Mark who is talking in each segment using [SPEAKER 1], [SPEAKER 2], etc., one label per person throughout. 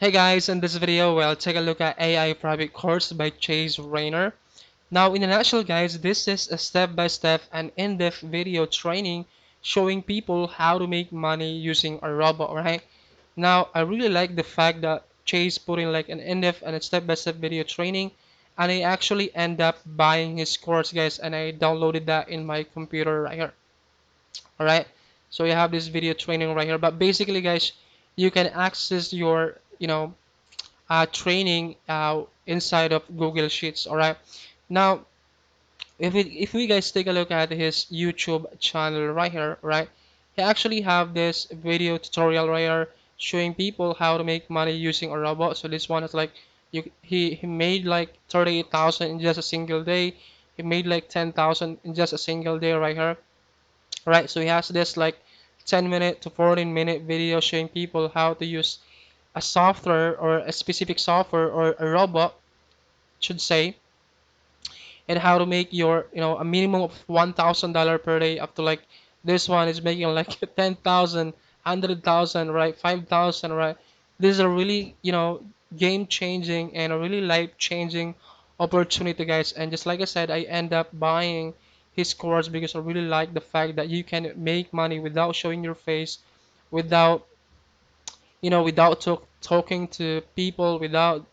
[SPEAKER 1] Hey guys, in this video we'll take a look at AI Profit Course by Chase Reiner. Now in a nutshell guys, this is a step-by-step and in-depth video training showing people how to make money using a robot, right? Now I really like the fact that Chase put in like an in-depth and a step-by-step video training, and I actually end up buying his course guys, and I downloaded that in my computer right here. Alright, so you have this video training right here, but basically guys, you can access your training inside of Google Sheets. All right. Now, if we guys take a look at his YouTube channel right here, right, he actually have this video tutorial right here showing people how to make money using a robot. So this one is like he made like 38,000 in just a single day. He made like 10,000 in just a single day right here. Right. So he has this like 10-minute to 14-minute video showing people how to use a software or a specific software or a robot should say, and how to make your a minimum of $1,000 per day up to like this one is making like 10,000, 100,000, right, 5,000, right. This is a really game changing and a really life changing opportunity guys, and just like I said, I end up buying his course because I really like the fact that you can make money without showing your face, without without talking to people, without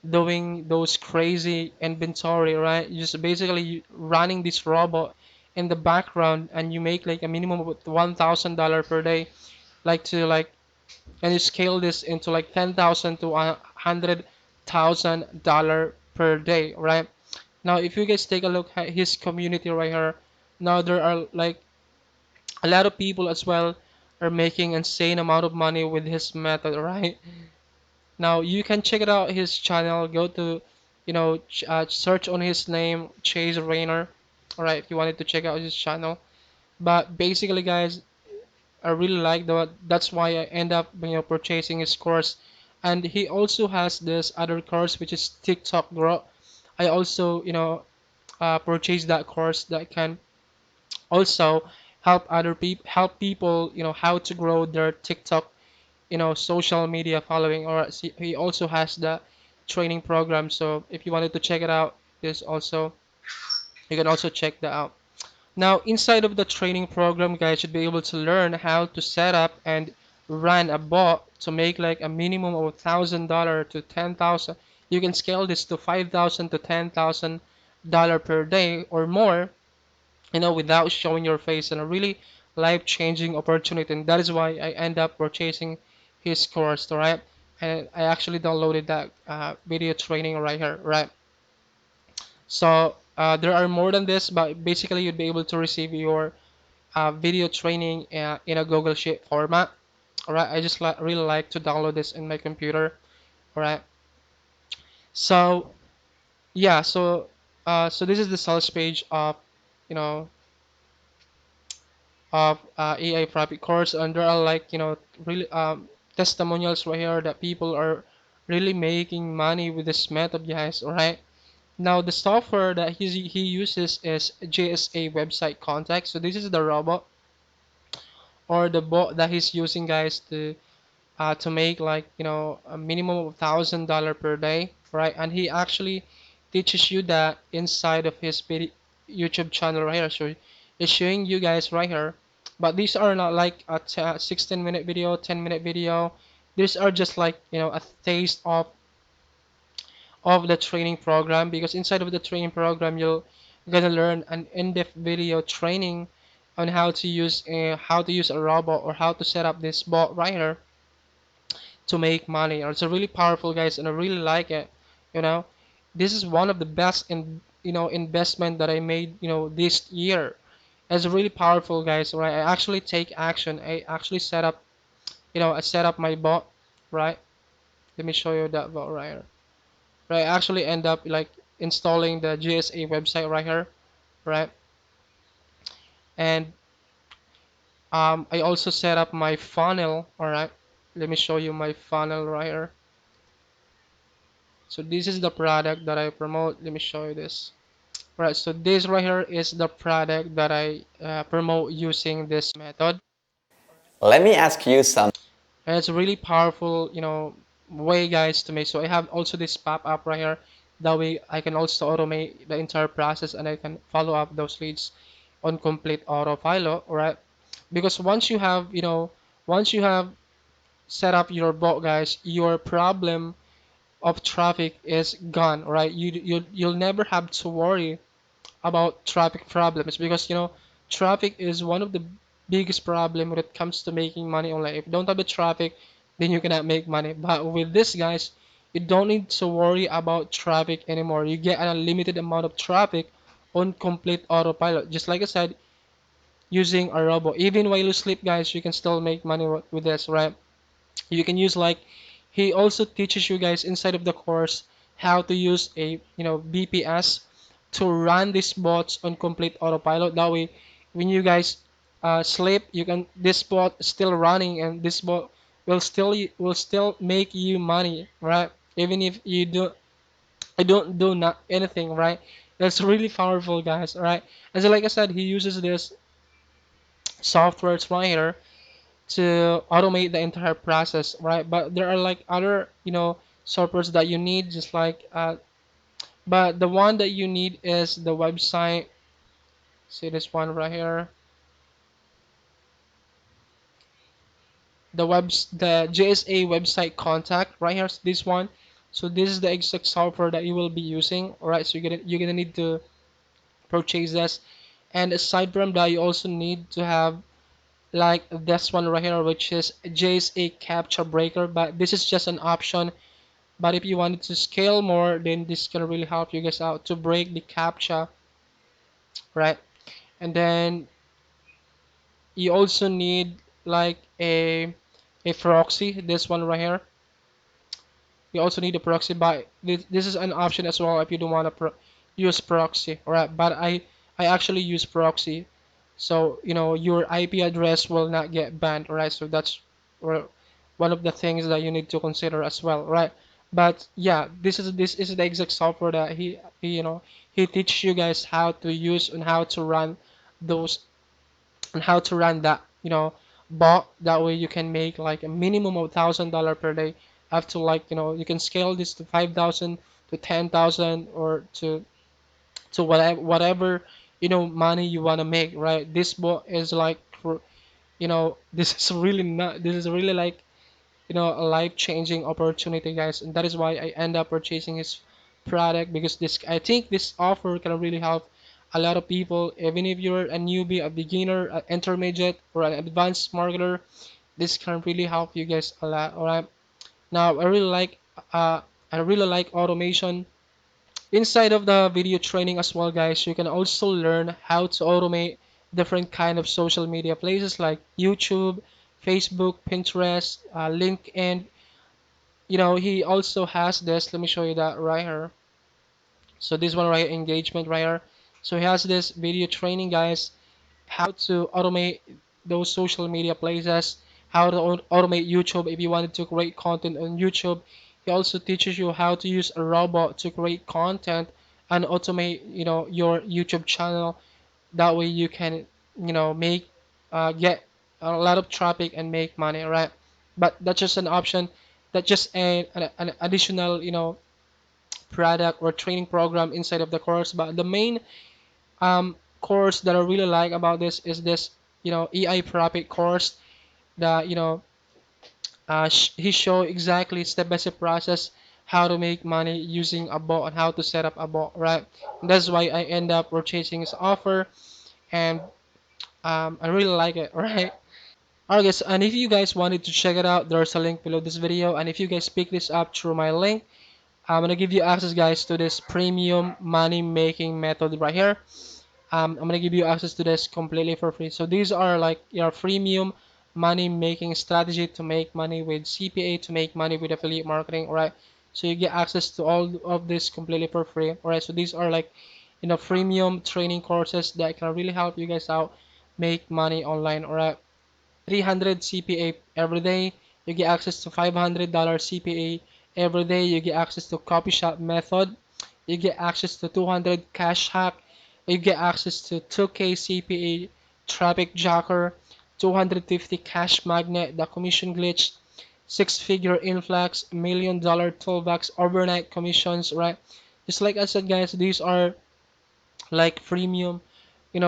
[SPEAKER 1] doing those crazy inventory, right? You just basically running this robot in the background, and you make like a minimum of $1,000 per day, like to like, and you scale this into like 10,000 to $100,000 per day, right? Now, if you guys take a look at his community right here, now there are like a lot of people as well are making insane amount of money with his method, right? Now you can check it out his channel. Go to, search on his name, Chase Reiner. All right, if you wanted to check out his channel. But basically, guys, I really like that. That's why I end up, purchasing his course. And he also has this other course which is TikTok Grow. I also, purchased that course that can also help people, how to grow their TikTok social media following, or he also has the training program. So if you wanted to check it out, this also you can also check that out. Now inside of the training program guys, you should be able to learn how to set up and run a bot to make like a minimum of $1,000 to 10,000. You can scale this to 5,000 to $10,000 per day or more, without showing your face, and a really life-changing opportunity. And that is why I end up purchasing his course, right? And I actually downloaded that video training right here, right? So there are more than this, but basically you'd be able to receive your video training in a Google Sheet format. All right, I just really like to download this in my computer. All right, so yeah, so this is the sales page of you know AI Profit Course, and there are like really testimonials right here that people are really making money with this method, guys. All right. Now the software that he uses is JSA website contact. So this is the robot or the bot that he's using, guys, to make like a minimum of $1,000 per day, right? And he actually teaches you that inside of his video YouTube channel right here. So it's showing you guys right here, but these are not like a 16-minute video, 10-minute video. These are just like a taste of the training program, because inside of the training program you're gonna learn an in-depth video training on how to use a robot or how to set up this bot right here to make money. It's a really powerful, guys, and I really like it. You know, this is one of the best investment that I made this year. It's really powerful, guys. Right? I actually take action. I actually I set up my bot, right? Let me show you that bot right here. Right, I actually end up like installing the GSA website right here, right? And I also set up my funnel. All right, let me show you my funnel right here. So this is the product that I promote. Let me show you this. Right, so this right here is the product that I promote using this method.
[SPEAKER 2] Let me ask you some.
[SPEAKER 1] And it's really powerful, way, guys, to make. So I have also this pop-up right here. That way I can also automate the entire process and I can follow up those leads on complete autopilot, right? Because once you have set up your bot, guys, your problem of traffic is gone, right? You'll never have to worry about traffic problems because traffic is one of the biggest problem when it comes to making money online. If you don't have the traffic, then you cannot make money. But with this, guys, you don't need to worry about traffic anymore. You get an unlimited amount of traffic on complete autopilot. Just like I said, using a robot. Even while you sleep, guys, you can still make money with this, right? You can use like he also teaches you guys inside of the course how to use a BPS to run these bots on complete autopilot. That way, when you guys sleep, you can this bot is still running and this bot will still make you money, right? Even if you don't do not anything, right? That's really powerful, guys, right? And so, like I said, he uses this software right here to automate the entire process, right? But there are like other, softwares that you need, just like, but the one that you need is the website. See this one right here, the JSA website contact right here. This one. So this is the exact software that you will be using, all right? So you're gonna need to purchase this, and aside from that, you also need to have like this one right here, which is JSA capture breaker. But this is just an option. But if you wanted to scale more, then this can really help you guys out to break the captcha, right? And then you also need like a proxy, this one right here. You also need a proxy, but this is an option as well if you don't want to use proxy, right? But I actually use proxy, so your IP address will not get banned, right? So that's one of the things that you need to consider as well, right? But yeah, this is the exact software that he teaches you guys how to use and how to run those and how to run that bot. That way you can make like a minimum of $1,000 per day up to like you can scale this to 5,000 to 10,000 or to whatever money you want to make, right? This bot is like this is really like a life-changing opportunity, guys, and that is why I end up purchasing his product, because this I think this offer can really help a lot of people. Even if you're a newbie, a beginner, an intermediate, or an advanced marketer, this can really help you guys a lot. All right. Now uh I really like automation inside of the video training as well, guys. You can also learn how to automate different kind of social media places like YouTube, Facebook, Pinterest, LinkedIn. He also has this. Let me show you that right here. So this one right here, engagement right here. So he has this video training, guys, how to automate those social media places, how to automate YouTube if you wanted to create content on YouTube. He also teaches you how to use a robot to create content and automate, your YouTube channel. That way you can, make get a lot of traffic and make money, right? But that's just an option. That's just an additional, product or training program inside of the course. But the main course that I really like about this is this, AI Profit course that, he show exactly step by step process how to make money using a bot and how to set up a bot, right? And that's why I end up purchasing his offer, and I really like it, right? Alright, guys, and if you guys wanted to check it out, there's a link below this video, and if you guys pick this up through my link, I'm gonna give you access, guys, to this premium money making method right here. I'm gonna give you access to this completely for free. So these are like your freemium money making strategy to make money with CPA, to make money with affiliate marketing, alright? So you get access to all of this completely for free, alright? So these are like freemium training courses that can really help you guys out make money online, alright? 300 CPA every day. You get access to $500 CPA every day. You get access to copy shop method. You get access to 200 cash hack. You get access to 2K CPA traffic jacker, 250 cash magnet, the commission glitch, six-figure influx, $1 million toolbox, overnight commissions, right? Just like I said, guys, these are like freemium,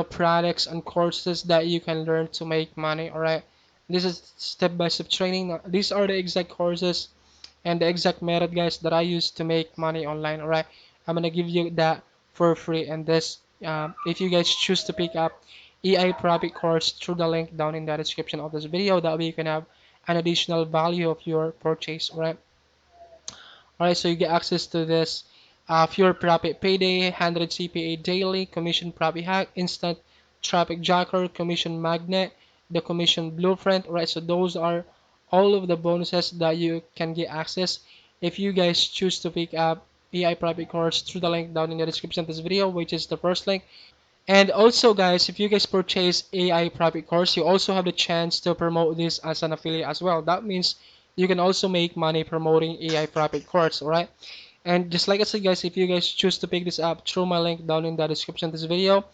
[SPEAKER 1] products and courses that you can learn to make money, all right? This is step-by-step training. These are the exact courses and the exact method, guys, that I use to make money online, all right? I'm gonna give you that for free, and this, if you guys choose to pick up AI Profit Course through the link down in the description of this video, that way you can have an additional value of your purchase, all right? Alright, so you get access to this Pure Profit Payday, 100 CPA Daily, Commission Profit Hack, Instant Traffic Jacker, Commission Magnet, the Commission Blueprint. Right, so those are all of the bonuses that you can get access if you guys choose to pick up AI Profit Course through the link down in the description of this video, which is the first link. And also, guys, if you guys purchase AI Profit Course, you also have the chance to promote this as an affiliate as well. That means you can also make money promoting AI Profit Course, alright? And just like I said, guys, if you guys choose to pick this up through my link down in the description of this video,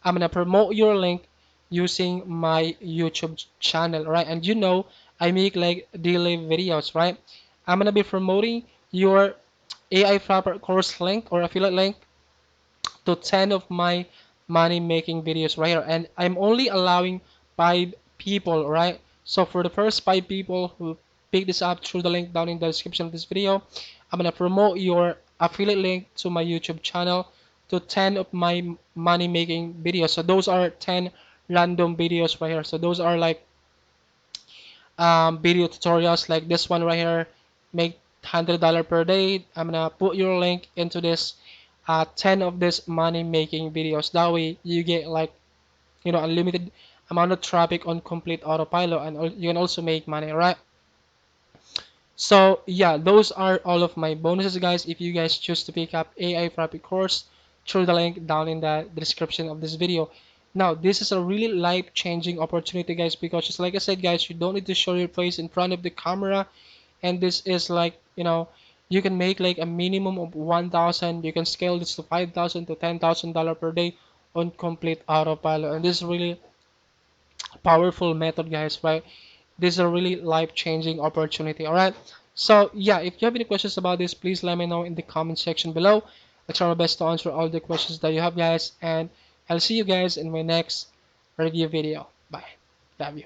[SPEAKER 1] I'm gonna promote your link using my YouTube channel, right? And I make like daily videos, right? I'm gonna be promoting your AI Profit Course link or affiliate link to 10 of my money making videos right here, and I'm only allowing 5 people, right? So for the first 5 people who pick this up through the link down in the description of this video, I'm gonna promote your affiliate link to my YouTube channel to 10 of my money making videos. So those are 10 random videos right here. So those are like video tutorials like this one right here, make $100 per day. I'm gonna put your link into this 10 of this money making videos. That way you get like unlimited amount of traffic on complete autopilot, and you can also make money, right? So yeah, those are all of my bonuses, guys, if you guys choose to pick up AI Profit Course through the link down in the description of this video. Now, this is a really life-changing opportunity, guys, because just like I said, guys, you don't need to show your face in front of the camera, and this is like, you can make like a minimum of 1,000. You can scale this to 5,000 to $10,000 per day on complete autopilot, and this is really powerful method, guys, right? This is a really life-changing opportunity. All right. So yeah, if you have any questions about this, please let me know in the comment section below. I'll try my best to answer all the questions that you have, guys, and I'll see you guys in my next review video. Bye. Love you.